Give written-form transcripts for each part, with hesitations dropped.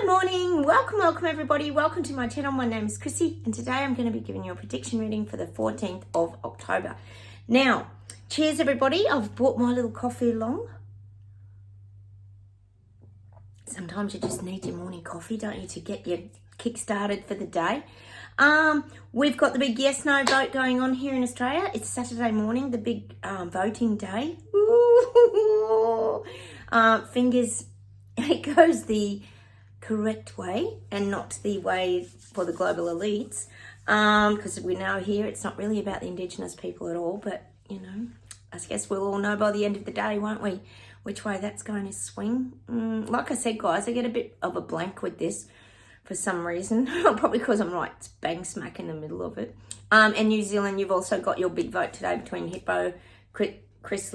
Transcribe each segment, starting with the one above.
Good morning, welcome everybody, welcome to my channel. My name is Chrissy and today I'm going to be giving you a prediction reading for the 14th of October. Now, cheers everybody, I've brought my little coffee along. Sometimes you just need your morning coffee, don't you, to get your kick started for the day. We've got the big yes no vote going on here in Australia. It's Saturday morning, the big voting day. Ooh. Fingers it goes the correct way and not the way for the global elites, because we know here it's not really about the Indigenous people at all, but you know, I guess we'll all know by the end of the day, won't we, which way that's going to swing. Like I said, guys, I get a bit of a blank with this for some reason, probably because I'm right bang smack in the middle of it. And New Zealand, you've also got your big vote today between Hippo, Chris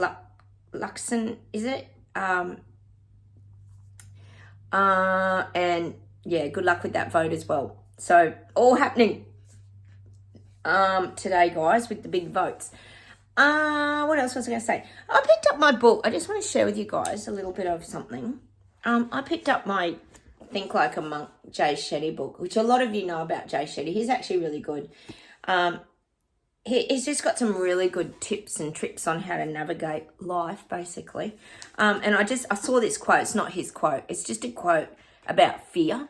Luxon, is it? And yeah, good luck with that vote as well. So all happening today, guys, with the big votes. What else was I going to say? I picked up my book. I just want to share with you guys a little bit of something. I picked up my Think Like a Monk Jay Shetty book, which a lot of you know about Jay Shetty. He's actually really good. He's just got some really good tips and tricks on how to navigate life, basically. And I saw this quote. It's not his quote. It's just a quote about fear,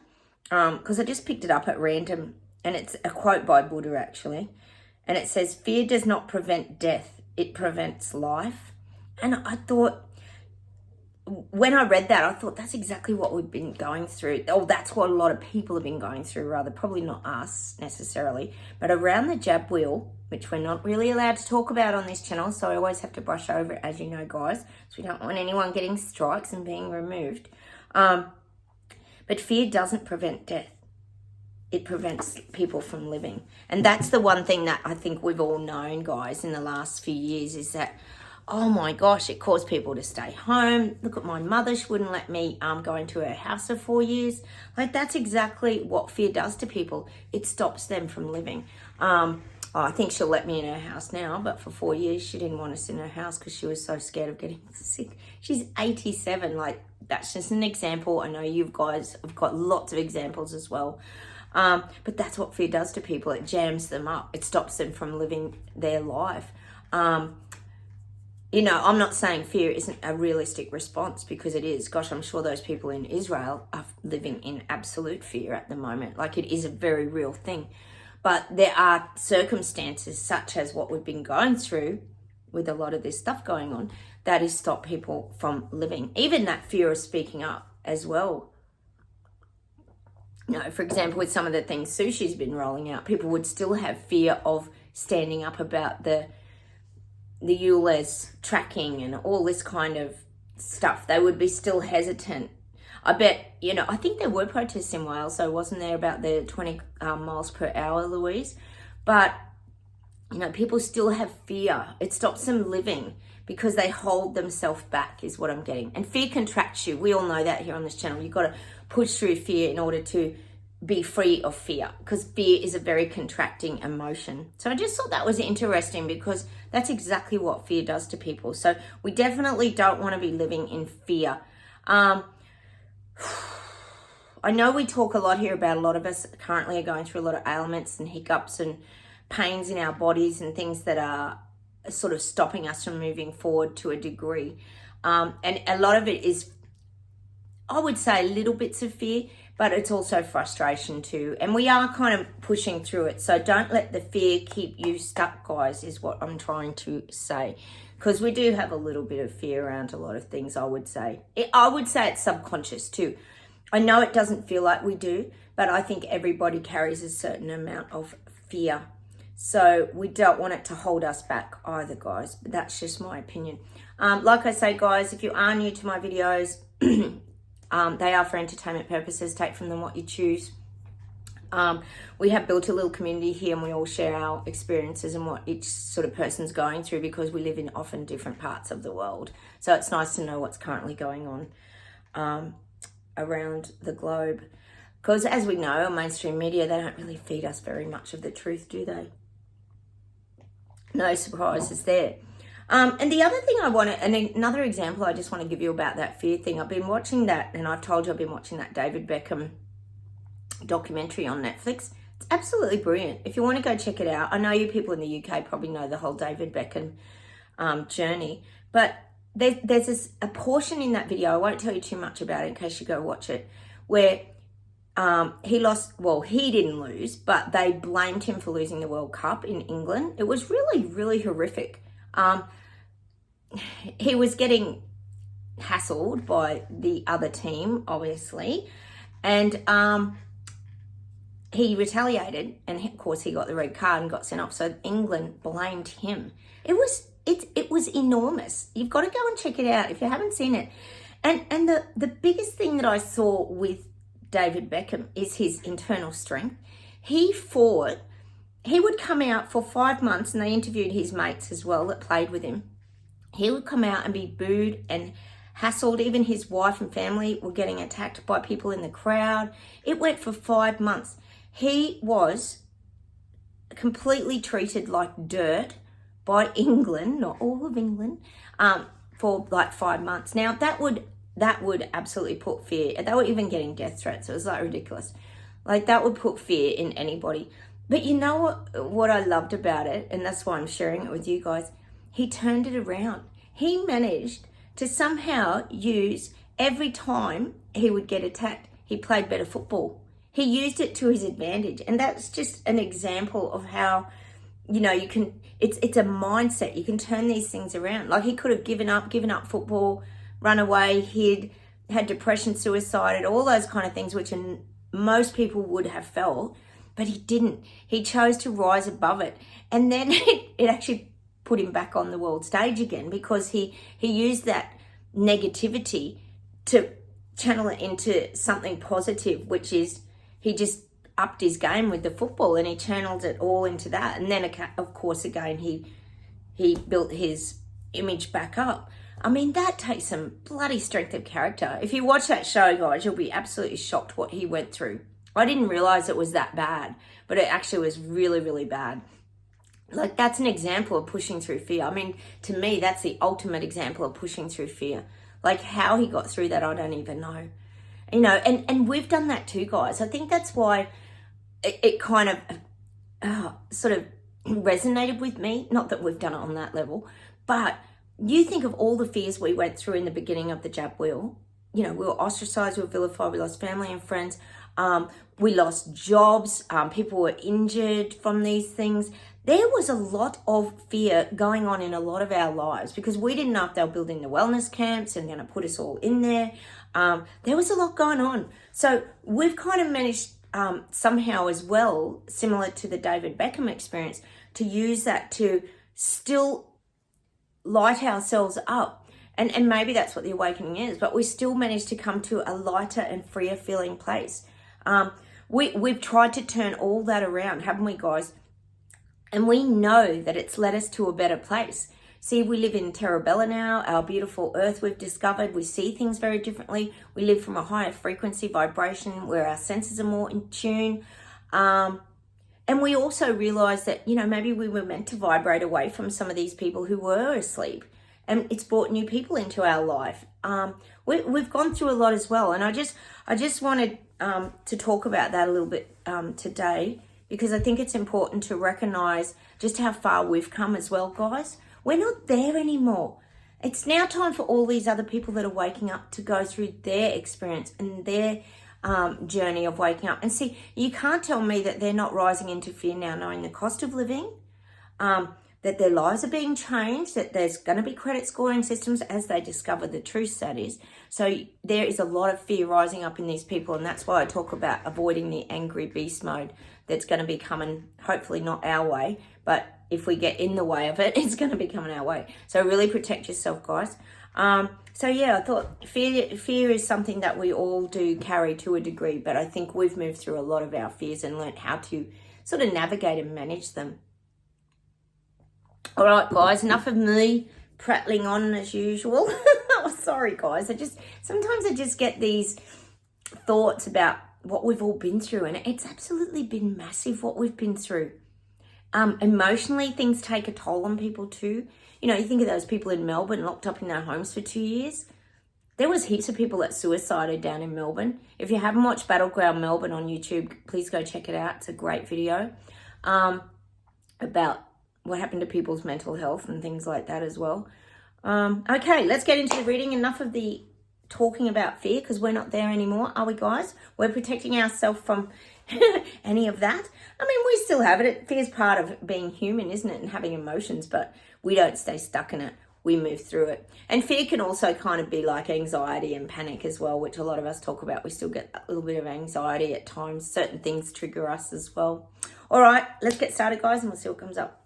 because I just picked it up at random, and it's a quote by Buddha, actually. And it says, fear does not prevent death. It prevents life. And I thought, when I read that, I thought that's exactly what we've been going through. Oh, that's what a lot of people have been going through, rather. Probably not us necessarily, but around the jab wheel, which we're not really allowed to talk about on this channel, so I always have to brush over it, as you know, guys. So we don't want anyone getting strikes and being removed. But fear doesn't prevent death. It prevents people from living. And that's the one thing that I think we've all known, guys, in the last few years, is that, oh my gosh, it caused people to stay home. Look at my mother, she wouldn't let me go into her house for 4 years. Like, that's exactly what fear does to people. It stops them from living. I think she'll let me in her house now, but for 4 years she didn't want us in her house because she was so scared of getting sick. She's 87. Like, that's just an example. I know you guys have got lots of examples as well. But that's what fear does to people. It jams them up. It stops them from living their life. You know, I'm not saying fear isn't a realistic response, because it is. Gosh, I'm sure those people in Israel are living in absolute fear at the moment. Like, it is a very real thing. But there are circumstances such as what we've been going through with a lot of this stuff going on that has stopped people from living. Even that fear of speaking up as well. You know, for example, with some of the things Sushi's been rolling out, people would still have fear of standing up about the ULEZ tracking and all this kind of stuff. They would be still hesitant. I bet, you know, I think there were protests in Wales, so wasn't there, about the 20 miles per hour, Louise? But, you know, people still have fear. It stops them living because they hold themselves back, is what I'm getting. And fear contracts you. We all know that here on this channel. You've got to push through fear in order to be free of fear, because fear is a very contracting emotion. So I just thought that was interesting, because that's exactly what fear does to people. So we definitely don't want to be living in fear. I know we talk a lot here about, a lot of us currently are going through a lot of ailments and hiccups and pains in our bodies and things that are sort of stopping us from moving forward to a degree. And a lot of it is, I would say, little bits of fear, but it's also frustration too. And we are kind of pushing through it. So don't let the fear keep you stuck, guys, is what I'm trying to say. Because we do have a little bit of fear around a lot of things, I would say. I would say it's subconscious too. I know it doesn't feel like we do, but I think everybody carries a certain amount of fear. So we don't want it to hold us back either, guys. But that's just my opinion. Like I say, guys, if you are new to my videos, they are for entertainment purposes. Take from them what you choose. We have built a little community here, and we all share our experiences and what each sort of person's going through, because we live in often different parts of the world. So it's nice to know what's currently going on around the globe. Because as we know, mainstream media, they don't really feed us very much of the truth, do they? No surprises there. And the other thing and another example I just want to give you about that fear thing, I've been watching that, and I've told you I've been watching that David Beckham documentary on Netflix. It's absolutely brilliant. If you want to go check it out, I know you people in the UK probably know the whole David Beckham journey, but there's a portion in that video, I won't tell you too much about it in case you go watch it, where he lost, well, he didn't lose, but they blamed him for losing the World Cup in England. It was really, really horrific. He was getting hassled by the other team, obviously, and he retaliated, and of course he got the red card and got sent off. So England blamed him. It was enormous. You've got to go and check it out if you haven't seen it. And the biggest thing that I saw with David Beckham is his internal strength. He fought. He would come out for 5 months, and they interviewed his mates as well that played with him. He would come out and be booed and hassled. Even his wife and family were getting attacked by people in the crowd. It went for 5 months. He was completely treated like dirt by England, not all of England, for like 5 months. Now that would absolutely put fear. They were even getting death threats. It was like ridiculous. Like that would put fear in anybody. But you know what I loved about it, and that's why I'm sharing it with you guys. He turned it around. He managed to somehow use every time he would get attacked, he played better football. He used it to his advantage. And that's just an example of how, you know, you can, it's a mindset. You can turn these things around. Like he could have given up football, run away, hid, had depression, suicided, all those kind of things, which most people would have felt, but he didn't. He chose to rise above it. And then it actually put him back on the world stage again, because he used that negativity to channel it into something positive, which is he just upped his game with the football, and he channeled it all into that. And then, of course, again, he built his image back up. I mean, that takes some bloody strength of character. If you watch that show, guys, you'll be absolutely shocked what he went through. I didn't realize it was that bad, but it actually was really, really bad. Like, that's an example of pushing through fear. I mean, to me, that's the ultimate example of pushing through fear. Like, how he got through that, I don't even know. You know, and we've done that too, guys. I think that's why it kind of sort of resonated with me. Not that we've done it on that level, but you think of all the fears we went through in the beginning of the jab wheel. You know, we were ostracized, we were vilified, we lost family and friends. We lost jobs. People were injured from these things. There was a lot of fear going on in a lot of our lives because we didn't know if they were building the wellness camps and going to put us all in there. There was a lot going on. So we've kind of managed somehow as well, similar to the David Beckham experience, to use that to still light ourselves up. And maybe that's what the awakening is, but we still managed to come to a lighter and freer feeling place. We've tried to turn all that around, haven't we, guys? And we know that it's led us to a better place. See, we live in Terra Bella now, our beautiful earth we've discovered. We see things very differently. We live from a higher frequency vibration where our senses are more in tune. And we also realize that, you know, maybe we were meant to vibrate away from some of these people who were asleep. And it's brought new people into our life. We've gone through a lot as well. And I just wanted to talk about that a little bit today, because I think it's important to recognize just how far we've come as well, guys. We're not there anymore. It's now time for all these other people that are waking up to go through their experience and their journey of waking up. And see, you can't tell me that they're not rising into fear now, knowing the cost of living, that their lives are being changed, that there's going to be credit scoring systems as they discover the truth, that is. So there is a lot of fear rising up in these people, and that's why I talk about avoiding the angry beast mode that's going to be coming, hopefully not our way, but if we get in the way of it, it's going to be coming our way. So really protect yourself, guys. So yeah, I thought fear is something that we all do carry to a degree, but I think we've moved through a lot of our fears and learned how to sort of navigate and manage them. All right, guys, enough of me prattling on as usual. Oh, sorry, guys. Sometimes I just get these thoughts about what we've all been through, and it's absolutely been massive what we've been through. Emotionally, things take a toll on people too. You know, you think of those people in Melbourne locked up in their homes for 2 years. There was heaps of people that suicided down in Melbourne. If you haven't watched Battleground Melbourne on YouTube, please go check it out. It's a great video about what happened to people's mental health and things like that as well. Okay, let's get into the reading. Enough of the talking about fear, because we're not there anymore, are we, guys? We're protecting ourselves from any of that. I mean, we still have it. Fear's part of being human, isn't it? And having emotions, but we don't stay stuck in it. We move through it. And fear can also kind of be like anxiety and panic as well, which a lot of us talk about. We still get a little bit of anxiety at times. Certain things trigger us as well. All right, let's get started, guys, and we'll see what comes up.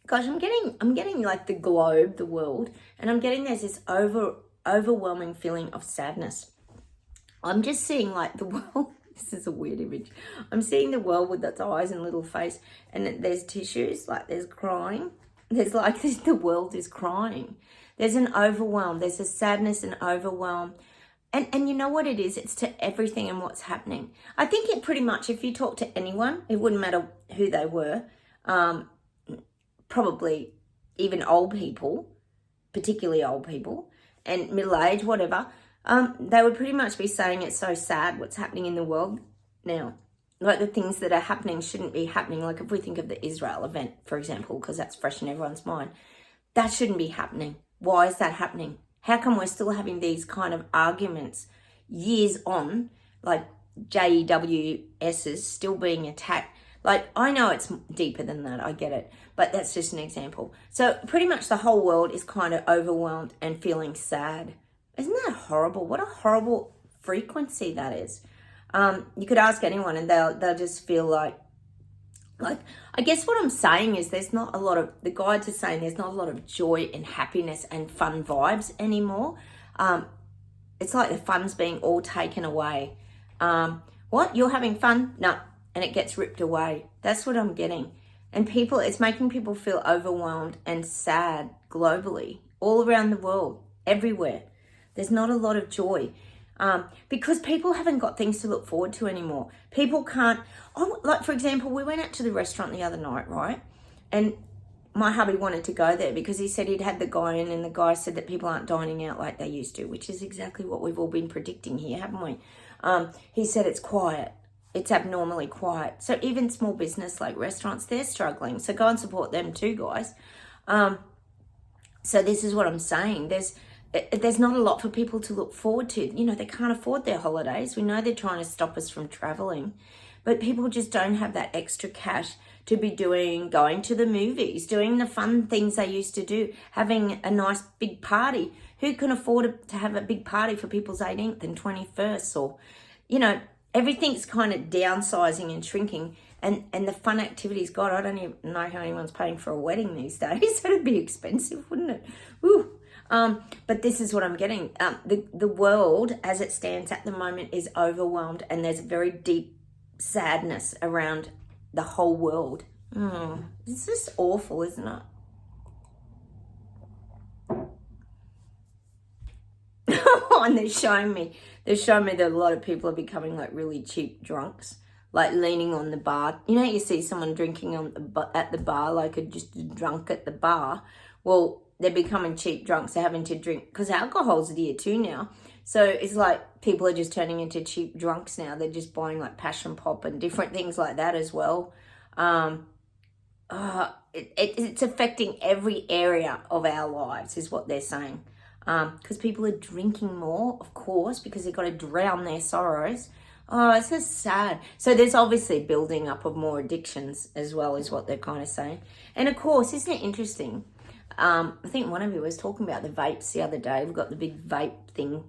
Gosh, I'm getting like the globe, the world, and I'm getting there's this overwhelming feeling of sadness. I'm just seeing like the world. This is a weird image. I'm seeing the world with its eyes and little face, and there's tissues, like there's crying. There's like the world is crying. There's an overwhelm. There's a sadness and overwhelm. And you know what it is? It's to everything and what's happening. I think it pretty much, if you talk to anyone, it wouldn't matter who they were, probably even old people, particularly old people, and middle-aged, whatever, they would pretty much be saying it's so sad what's happening in the world now. Like the things that are happening shouldn't be happening. Like if we think of the Israel event, for example, because that's fresh in everyone's mind, that shouldn't be happening. Why is that happening? How come we're still having these kind of arguments years on, like JEWSs still being attacked? Like, I know it's deeper than that, I get it, but that's just an example. So pretty much the whole world is kind of overwhelmed and feeling sad. Isn't that horrible? What a horrible frequency that is. You could ask anyone and they'll just feel like, I guess what I'm saying is there's not a lot of, the guides are saying there's not a lot of joy and happiness and fun vibes anymore. It's like the fun's being all taken away. What? You're having fun? No. And it gets ripped away. That's what I'm getting. And people, it's making people feel overwhelmed and sad globally, all around the world, everywhere. There's not a lot of joy. Because people haven't got things to look forward to anymore. People can't, like for example, we went out to the restaurant the other night, right? And my hubby wanted to go there because he said he'd had the guy in, and the guy said that people aren't dining out like they used to, which is exactly what we've all been predicting here, haven't we? He said it's quiet. It's abnormally quiet. So even small business like restaurants, they're struggling. So go and support them too, guys. So this is what I'm saying. There's not a lot for people to look forward to. You know, they can't afford their holidays. We know they're trying to stop us from traveling, but people just don't have that extra cash to be going to the movies, doing the fun things they used to do, having a nice big party. Who can afford to have a big party for people's 18th and 21st? Or, you know, everything's kind of downsizing and shrinking. And the fun activities, God, I don't even know how anyone's paying for a wedding these days. That'd be expensive, wouldn't it? Woo. But this is what I'm getting. The world as it stands at the moment is overwhelmed, and there's very deep sadness around the whole world. It's just awful, isn't it? And they're showing me that a lot of people are becoming like really cheap drunks, like leaning on the bar. You know, you see someone drinking at the bar, like just drunk at the bar. Well, they're becoming cheap drunks. They're having to drink because alcohol's dear too now. So it's like people are just turning into cheap drunks now. They're just buying like passion pop and different things like that as well. It's affecting every area of our lives is what they're saying. Because people are drinking more, of course, because they've got to drown their sorrows. Oh, it's just sad. So there's obviously building up of more addictions as well, is what they're kind of saying. And of course, isn't it interesting? I think one of you was talking about the vapes the other day. We've got the big vape thing.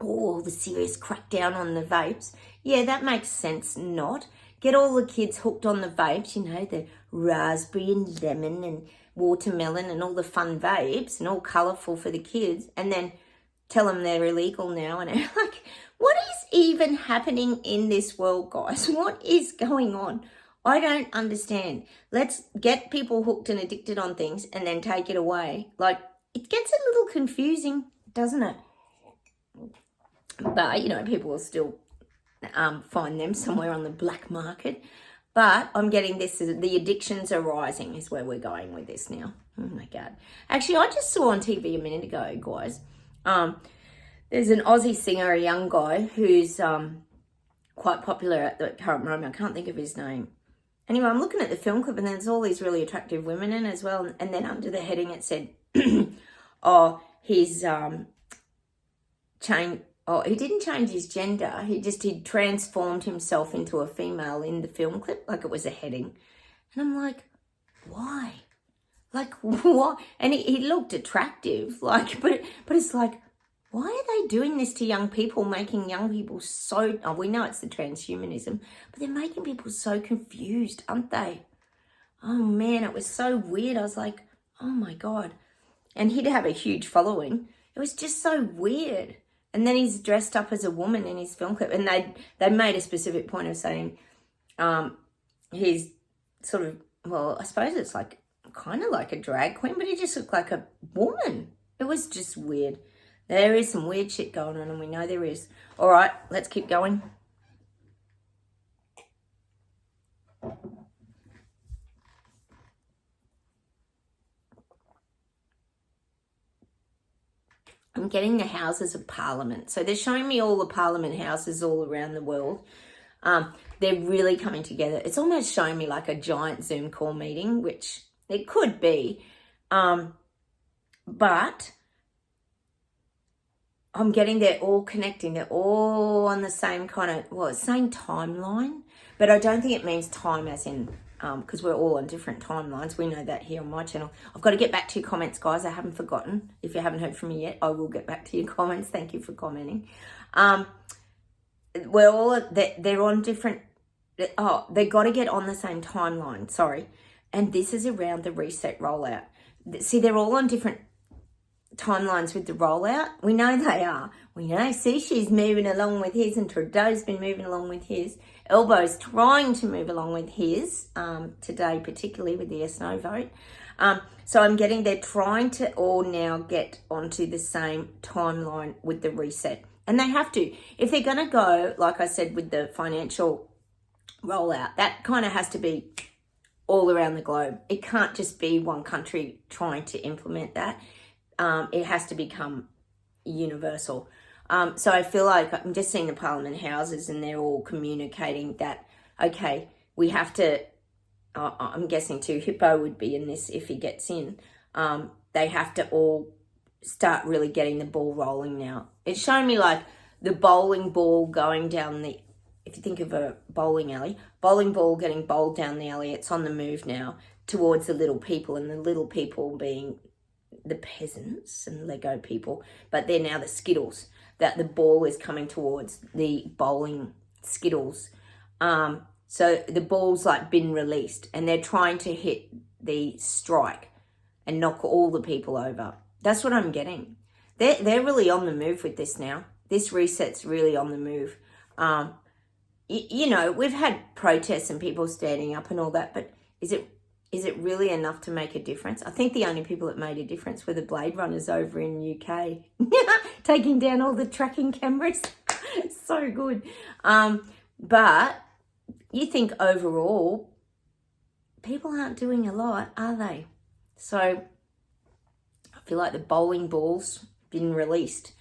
Oh, the serious crackdown on the vapes. Yeah, that makes sense. Not. Get all the kids hooked on the vapes, you know, the raspberry and lemon and watermelon and all the fun vapes and all colourful for the kids, and then tell them they're illegal now. And I'm like, what is even happening in this world, guys? What is going on? I don't understand. Let's get people hooked and addicted on things and then take it away. Like, it gets a little confusing, doesn't it? But, you know, people will still find them somewhere on the black market. But I'm getting this, the addictions are rising is where we're going with this now. Oh my God. Actually, I just saw on TV a minute ago, guys. There's an Aussie singer, a young guy, who's quite popular at the current moment. I can't think of his name. Anyway, I'm looking at the film clip and there's all these really attractive women in as well. And then under the heading it said, oh, he's changed. Oh, he didn't change his gender. He transformed himself into a female in the film clip, like it was a heading. And I'm like, why? Like, what? And he looked attractive, like, but it's like, why are they doing this to young people, making young people so, oh, we know it's the transhumanism, but they're making people so confused, aren't they? Oh man, it was so weird. I was like, oh my God. And he'd have a huge following. It was just so weird. And then he's dressed up as a woman in his film clip. And they made a specific point of saying he's sort of, well, I suppose it's like kind of like a drag queen, but he just looked like a woman. It was just weird. There is some weird shit going on, and we know there is. All right, let's keep going. I'm getting the houses of parliament. So they're showing me all the parliament houses all around the world. They're really coming together. It's almost showing me like a giant Zoom call meeting, which it could be. But I'm getting they're all connecting. They're all on the same kind of, well, it's saying timeline, but I don't think it means time as in, because we're all on different timelines. We know that here on my channel. I've got to get back to your comments, guys. I haven't forgotten. If you haven't heard from me yet, I will get back to your comments. Thank you for commenting. We're all, they're on different, they got to get on the same timeline. Sorry. And this is around the reset rollout. See, they're all on different timelines with the rollout. We know they are. We know, see, she's moving along with his, and Trudeau's been moving along with his. Elbo's trying to move along with his, today, particularly with the yes no vote. So I'm getting, they're trying to all now get onto the same timeline with the reset. And they have to. If they're going to go, like I said, with the financial rollout, that kind of has to be all around the globe. It can't just be one country trying to implement that. It has to become universal. So I feel like I'm just seeing the parliament houses and they're all communicating that, okay, we have to, I'm guessing too, Hippo would be in this if he gets in. They have to all start really getting the ball rolling now. It's showing me like the bowling ball going down the, if you think of a bowling alley, bowling ball getting bowled down the alley, it's on the move now towards the little people, and the little people being the peasants and Lego people, but they're now the Skittles, that the ball is coming towards the bowling Skittles. So the ball's like been released and they're trying to hit the strike and knock all the people over. That's what I'm getting. They're really on the move with this now. This reset's really on the move. You know, we've had protests and people standing up and all that, but is it really enough to make a difference? I think the only people that made a difference were the Blade Runners over in UK, taking down all the tracking cameras. So good. But you think overall, people aren't doing a lot, are they? So I feel like the bowling ball's been released.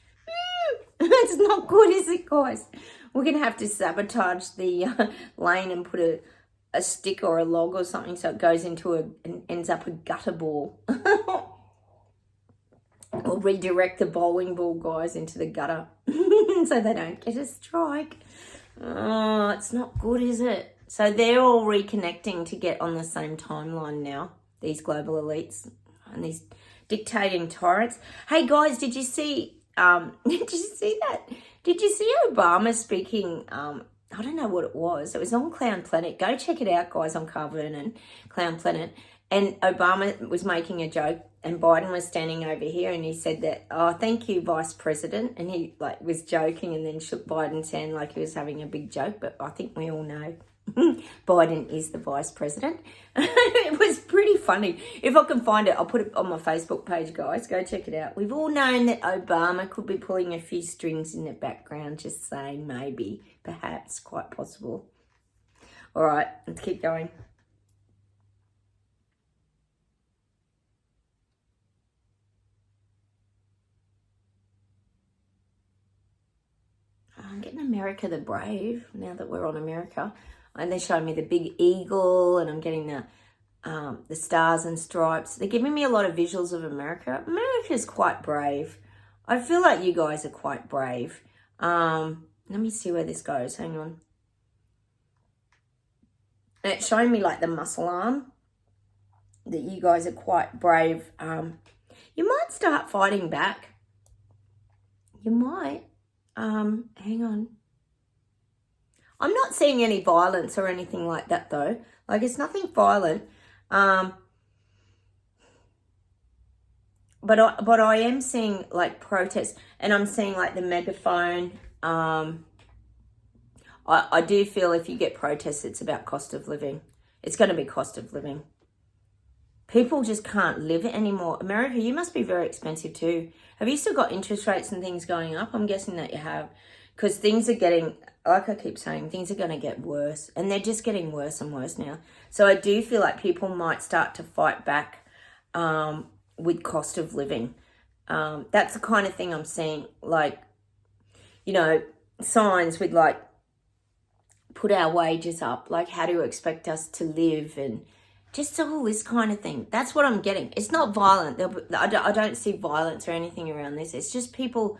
It's not good, is it, guys? We're going to have to sabotage the lane and put a stick or a log or something so it goes into and ends up a gutter ball. Or redirect the bowling ball, guys, into the gutter so they don't get a strike. Oh, it's not good, is it? So they're all reconnecting to get on the same timeline now, these global elites and these dictating tyrants. Hey, guys, did you see did you see that? Did you see Obama speaking? I don't know what it was. It was on Clown Planet. Go check it out, guys, on Carvin and Clown Planet. And Obama was making a joke and Biden was standing over here and he said that, oh, thank you, Vice President. And he like was joking and then shook Biden's hand like he was having a big joke. But I think we all know Biden is the Vice President. It was pretty funny. If I can find it, I'll put it on my Facebook page, guys. Go check it out. We've all known that Obama could be pulling a few strings in the background, just saying maybe, perhaps, quite possible. All right, let's keep going. I'm getting America the Brave now that we're on America. And they're showing me the big eagle, and I'm getting the stars and stripes. They're giving me a lot of visuals of America. America's quite brave. I feel like you guys are quite brave. Let me see where this goes. Hang on. And it's showing me like the muscle arm, that you guys are quite brave. You might start fighting back. You might. Hang on. I'm not seeing any violence or anything like that though. Like, it's nothing violent. But I am seeing like protests, and I'm seeing like the megaphone. I do feel if you get protests, it's about cost of living. It's going to be cost of living. People just can't live it anymore. America, you must be very expensive too. Have you still got interest rates and things going up? I'm guessing that you have. Because things are getting, like I keep saying, things are going to get worse. And they're just getting worse and worse now. So I do feel like people might start to fight back with cost of living. That's the kind of thing I'm seeing. Like, you know, signs with like, put our wages up. Like, how do you expect us to live? And just all this kind of thing. That's what I'm getting. It's not violent. I don't see violence or anything around this. It's just people...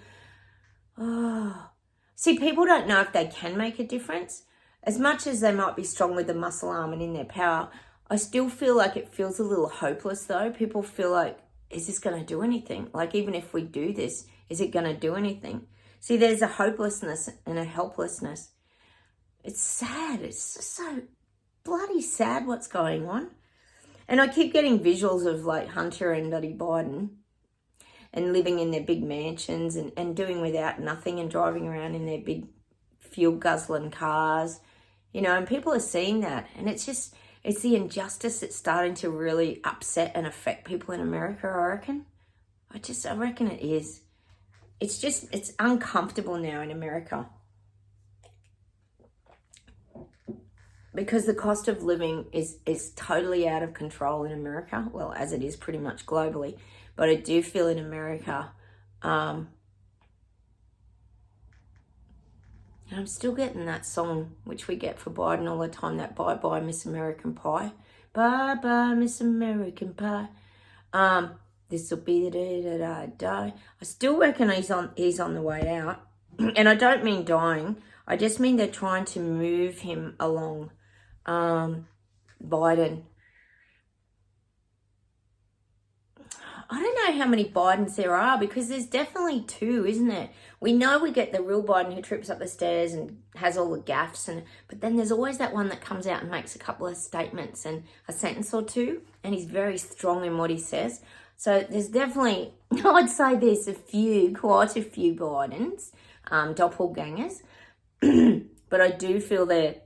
See, people don't know if they can make a difference. As much as they might be strong with the muscle arm and in their power, I still feel like it feels a little hopeless though. People feel like, is this going to do anything? Like, even if we do this, is it going to do anything? See, there's a hopelessness and a helplessness. It's sad. It's just so bloody sad what's going on. And I keep getting visuals of like Hunter and Dottie Biden and living in their big mansions and doing without nothing and driving around in their big fuel guzzling cars, you know, and people are seeing that. And it's just, it's the injustice that's starting to really upset and affect people in America, I reckon. I reckon it is. It's just, it's uncomfortable now in America. Because the cost of living is totally out of control in America. Well, as it is pretty much globally. But I do feel in America, and I'm still getting that song, which we get for Biden all the time, that Bye Bye Miss American Pie. Bye Bye Miss American Pie. This'll be the day that I die. I still reckon he's on the way out. And I don't mean dying. I just mean they're trying to move him along. Biden. I don't know how many Bidens there are, because there's definitely two, isn't there? We know we get the real Biden who trips up the stairs and has all the gaffes, but then there's always that one that comes out and makes a couple of statements and a sentence or two, and he's very strong in what he says. So there's definitely, I'd say there's quite a few Bidens, doppelgangers, but I do feel they're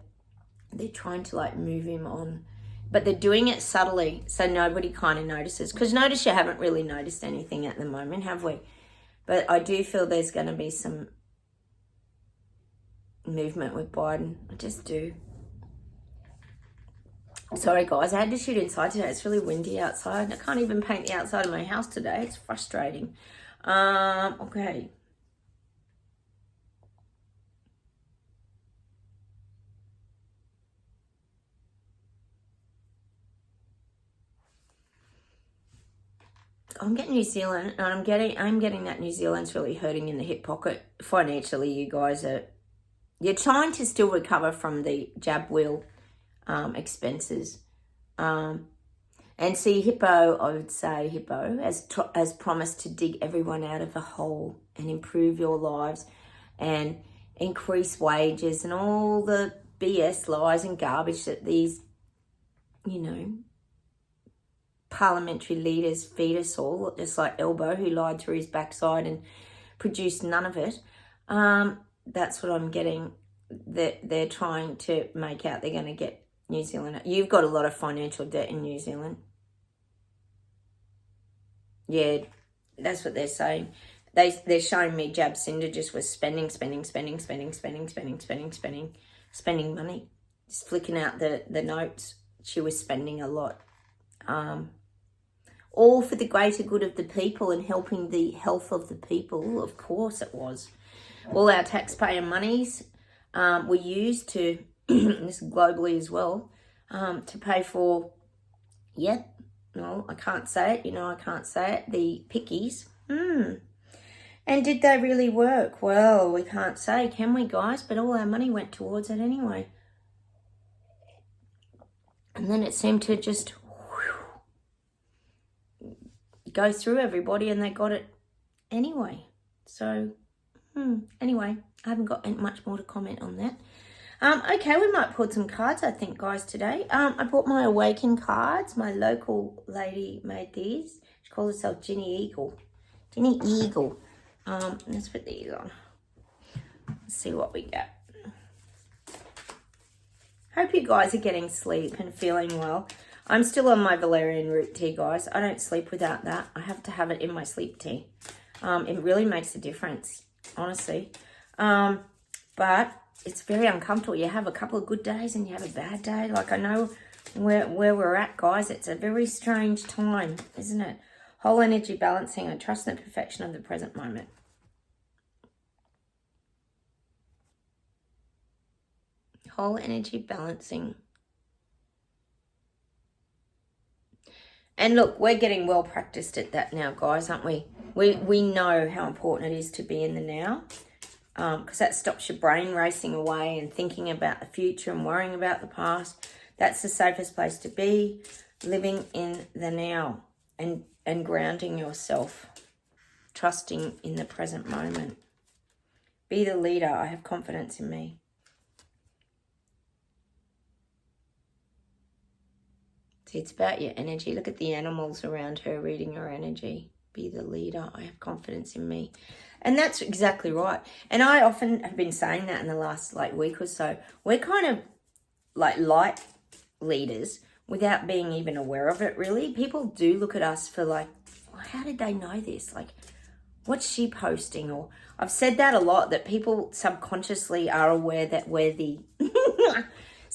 trying to like move him on. But they're doing it subtly, so nobody kind of notices. Because notice you haven't really noticed anything at the moment, have we? But I do feel there's going to be some movement with Biden. I just do. Sorry, guys. I had to shoot inside today. It's really windy outside. I can't even paint the outside of my house today. It's frustrating. Okay. I'm getting New Zealand, and I'm getting that New Zealand's really hurting in the hip pocket financially. You guys you're trying to still recover from the jab wheel expenses, and see Hippo. I would say Hippo has promised to dig everyone out of a hole and improve your lives, and increase wages and all the BS lies and garbage that these, you know, parliamentary leaders feed us all, just like Elbow, who lied through his backside and produced none of it. That's what I'm getting. They're trying to make out they're going to get New Zealand. You've got a lot of financial debt in New Zealand. Yeah, that's what they're saying. They're showing me Jacinda just was spending money. Just flicking out the notes. She was spending a lot. All for the greater good of the people and helping the health of the people. Of course it was. All our taxpayer monies were used to, this globally as well, to pay for, no, I can't say it, I can't say it, the pickies. And did they really work? Well, we can't say, can we, guys? But all our money went towards it anyway. And then it seemed to just go through everybody and they got it anyway. So, anyway, I haven't got much more to comment on that. Okay, we might pull some cards, I think, guys, today. I bought my Awaken cards. My local lady made these. She calls herself Ginny Eagle. Ginny Eagle. Let's put these on. Let's see what we get. Hope you guys are getting sleep and feeling well. I'm still on my valerian root tea, guys. I don't sleep without that. I have to have it in my sleep tea. It really makes a difference, honestly. But it's very uncomfortable. You have a couple of good days and you have a bad day. Like, I know where we're at, guys. It's a very strange time, isn't it? Whole energy balancing. I trust in the perfection of the present moment. Whole energy balancing. And look, we're getting well practiced at that now, guys, aren't we? We know how important it is to be in the now, because that stops your brain racing away and thinking about the future and worrying about the past. That's the safest place to be, living in the now and grounding yourself, trusting in the present moment. Be the leader. I have confidence in me. It's about your energy. Look at the animals around her reading her energy. Be the leader. I have confidence in me. And that's exactly right. And I often have been saying that in the last week or so. We're kind of like light leaders without being even aware of it, really. People do look at us for well, how did they know this? What's she posting? Or I've said that a lot, that people subconsciously are aware that we're the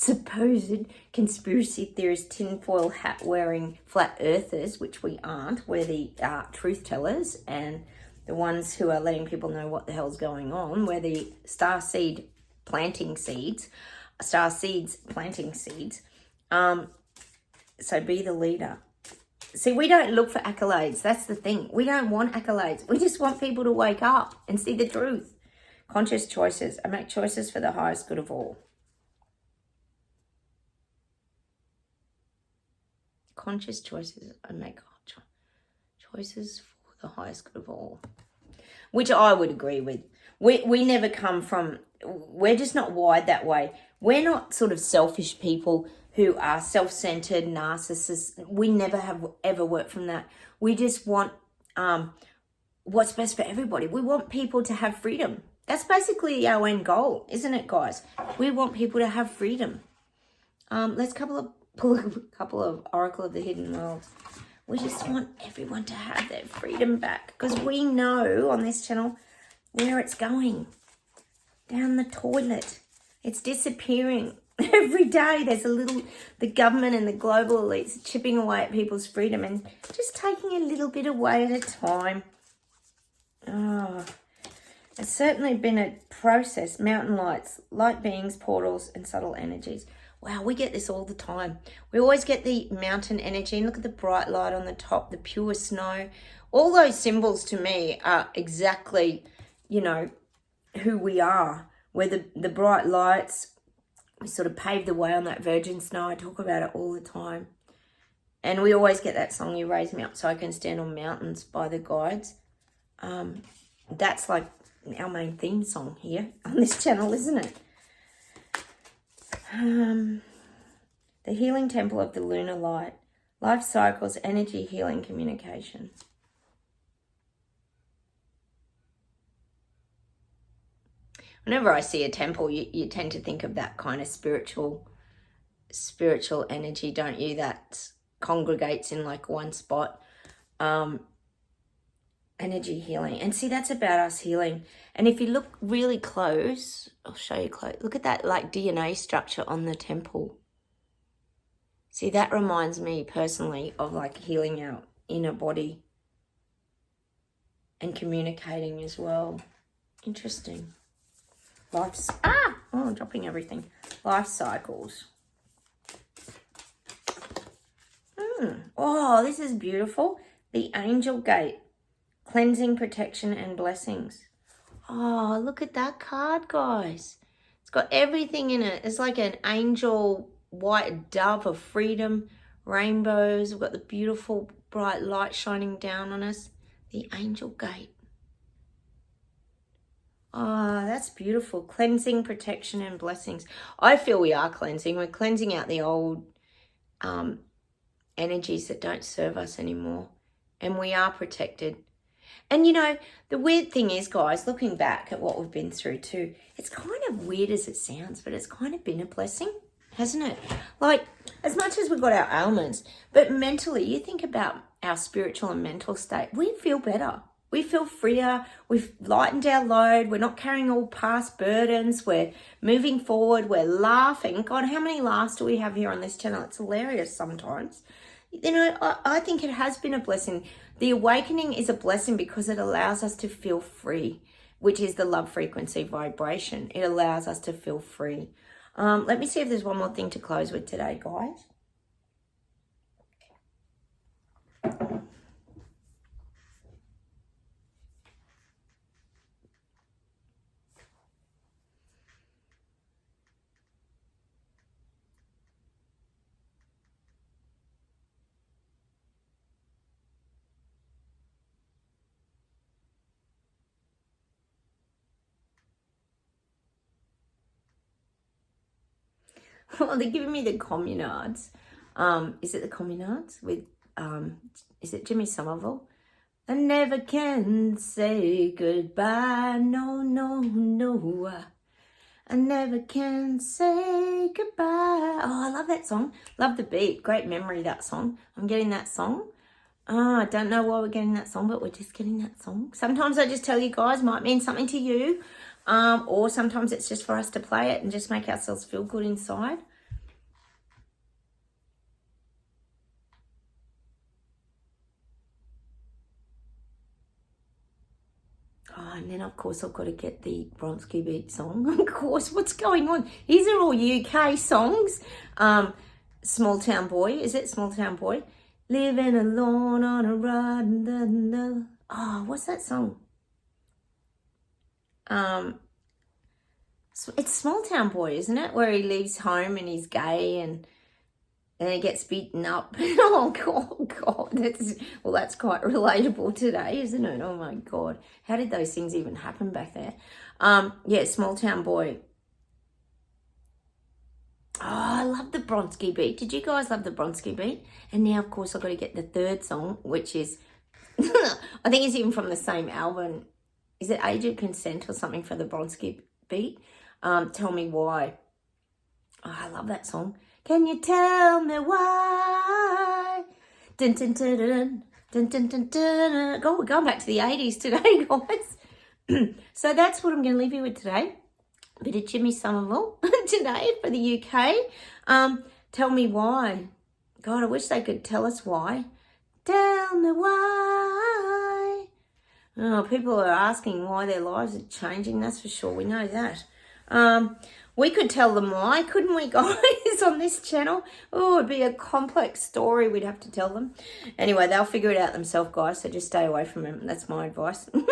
supposed conspiracy theorist, tinfoil hat wearing flat earthers, which we aren't. We're the truth tellers and the ones who are letting people know what the hell's going on. We're the starseeds planting seeds. So be the leader. See, we don't look for accolades. That's the thing. We don't want accolades. We just want people to wake up and see the truth. Conscious choices. I make choices for the highest good of all. Conscious choices. I make choices for the highest good of all. Which I would agree with. We never come from, we're just not wired that way. We're not sort of selfish people who are self-centered, narcissists. We never have ever worked from that. We just want what's best for everybody. We want people to have freedom. That's basically our end goal, isn't it, guys? We want people to have freedom. Let's pull a couple of Oracle of the Hidden Worlds. We just want everyone to have their freedom back, because we know on this channel where it's going. Down the toilet. It's disappearing. Every day there's the government and the global elites chipping away at people's freedom and just taking a little bit away at a time. Oh, it's certainly been a process. Mountain lights, light beings, portals, and subtle energies. Wow, we get this all the time. We always get the mountain energy. And look at the bright light on the top, the pure snow. All those symbols to me are exactly, who we are. We're the bright lights. We sort of pave the way on that virgin snow. I talk about it all the time. And we always get that song, You Raise Me Up So I Can Stand on Mountains, by the Guides. That's like our main theme song here on this channel, isn't it? The Healing Temple of the Lunar Light. Life cycles, energy, healing, communication. Whenever I see a temple, you tend to think of that kind of spiritual energy, don't you? That congregates in one spot. energy healing. And see, that's about us healing. And if you look really close, I'll show you close. Look at that like DNA structure on the temple. See, that reminds me personally of like healing our inner body and communicating as well. Interesting. I'm dropping everything. Life cycles. Oh, this is beautiful. The Angel Gate. Cleansing, protection, and blessings. Oh, look at that card, guys. It's got everything in it. It's like an angel, white dove of freedom, rainbows. We've got the beautiful bright light shining down on us. The Angel Gate. Oh, that's beautiful. Cleansing, protection, and blessings. I feel we are cleansing. We're cleansing out the old energies that don't serve us anymore. And we are protected. And, you know, the weird thing is, guys, looking back at what we've been through too, it's kind of weird as it sounds, but it's kind of been a blessing, hasn't it? Like, as much as we've got our ailments, but mentally, you think about our spiritual and mental state, we feel better. We feel freer. We've lightened our load. We're not carrying all past burdens. We're moving forward. We're laughing. God, how many laughs do we have here on this channel? It's hilarious sometimes. You know, I think it has been a blessing. The awakening is a blessing because it allows us to feel free, which is the love frequency vibration. It allows us to feel free. Let me see if there's one more thing to close with today, guys. Well, they're giving me the communards. Is it the communards with, is it Jimmy Somerville? I never can say goodbye, no, no, no. I never can say goodbye. Oh, I love that song. Love the beat. Great memory, that song. I'm getting that song. I don't know why we're getting that song, but we're just getting that song. Sometimes I just tell you guys, might mean something to you. Or sometimes it's just for us to play it and just make ourselves feel good inside. Oh, and then, of course, I've got to get the Bronski Beat song. Of course, what's going on? These are all UK songs. Small Town Boy. Is it Small Town Boy? Living alone on a run. Oh, what's that song? It's Small Town Boy, isn't it? Where he leaves home and he's gay and then he gets beaten up. Oh, God. That's quite relatable today, isn't it? Oh, my God. How did those things even happen back there? Yeah, Small Town Boy. Oh, I love the Bronski Beat. Did you guys love the Bronski Beat? And now, of course, I've got to get the third song, which is, I think it's even from the same album. Is it Age of Consent or something for the Bronski Beat? Tell Me Why. Oh, I love that song. Can you tell me why? Dun, dun, dun, dun, dun, dun, dun, dun. God, we're going back to the 80s today, guys. So that's what I'm going to leave you with today. A bit of Jimmy Somerville today for the UK. Tell me why. God, I wish they could tell us why. Tell me why. Oh, people are asking why their lives are changing. That's for sure. We know that. We could tell them why, couldn't we, guys, on this channel? Oh, it'd be a complex story we'd have to tell them. Anyway, they'll figure it out themselves, guys, so just stay away from them. That's my advice. All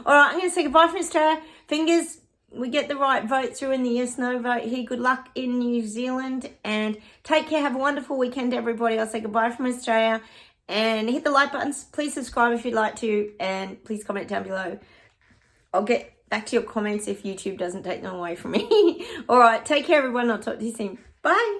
right, I'm going to say goodbye from Australia. Fingers we get the right vote through in the yes-no vote here. Good luck in New Zealand, and take care. Have a wonderful weekend, everybody. I'll say goodbye from Australia, and hit the like buttons. Please subscribe if you'd like to, and please comment down below. I'll get back to your comments if YouTube doesn't take them away from me. All right, take care, everyone. I'll talk to you soon. Bye.